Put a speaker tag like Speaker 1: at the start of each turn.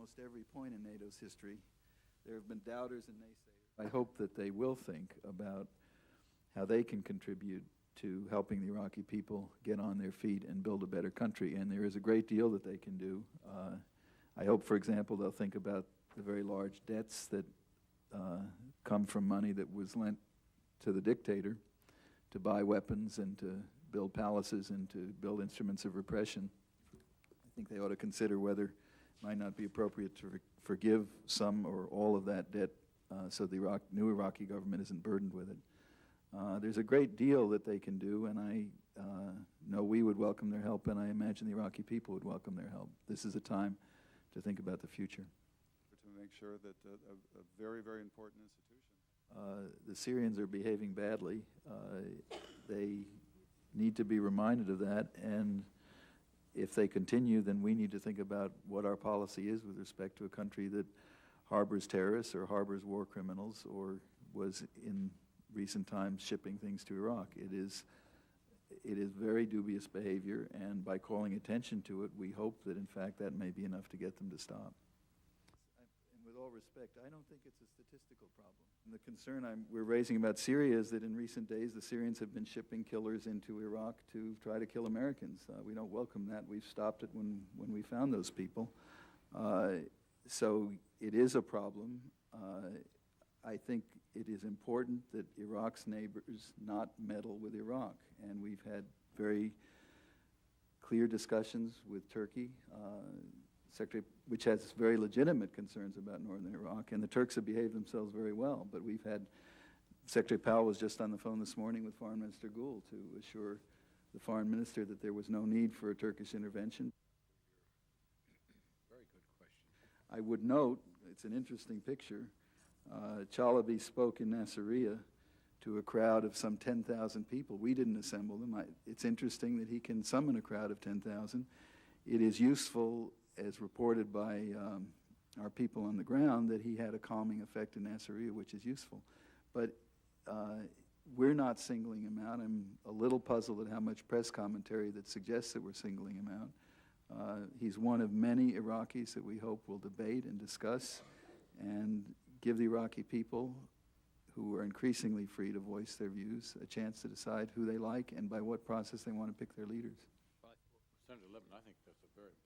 Speaker 1: almost every point in NATO's history, there have been doubters and naysayers. I hope that they will think about how they can contribute to helping the Iraqi people get on their feet and build a better country. And there is a great deal that they can do. I hope, for example, they'll think about the very large debts that come from money that was lent to the dictator to buy weapons and to build palaces and to build instruments of repression. I think they ought to consider whether it might not be appropriate to forgive some or all of that debt so the new Iraqi government isn't burdened with it. There's a great deal that they can do, and I know we would welcome their help, and I imagine the Iraqi people would welcome their help. This is a time to think about the future.
Speaker 2: To make sure that a very, very important institution.
Speaker 1: The Syrians are behaving badly. They need to be reminded of that, and if they continue, then we need to think about what our policy is with respect to a country that harbors terrorists or harbors war criminals or was in recent times shipping things to Iraq. It is very dubious behavior, and by calling attention to it, we hope that in fact that may be enough to get them to stop. And with all respect, I don't think it's a statistical problem. And the concern we're raising about Syria is that in recent days the Syrians have been shipping killers into Iraq to try to kill Americans. We don't welcome that. We've stopped it when we found those people. So it is a problem. I think it is important that Iraq's neighbors not meddle with Iraq, and we've had very clear discussions with Turkey, which has very legitimate concerns about northern Iraq, and the Turks have behaved themselves very well. But we've had, Secretary Powell was just on the phone this morning with Foreign Minister Gould to assure the Foreign Minister that there was no need for a Turkish intervention.
Speaker 3: Very good question.
Speaker 1: I would note, it's an interesting picture, Chalabi spoke in Nasiriyah to a crowd of some 10,000 people. We didn't assemble them. It's interesting that he can summon a crowd of 10,000. It is useful, as reported by our people on the ground, that he had a calming effect in Nasiriyah, which is useful. But we're not singling him out. I'm a little puzzled at how much press commentary that suggests that we're singling him out. He's one of many Iraqis that we hope will debate and discuss and give the Iraqi people, who are increasingly free to voice their views, a chance to decide who they like and by what process they want to pick their leaders.
Speaker 3: Senator Levin, I think that's a very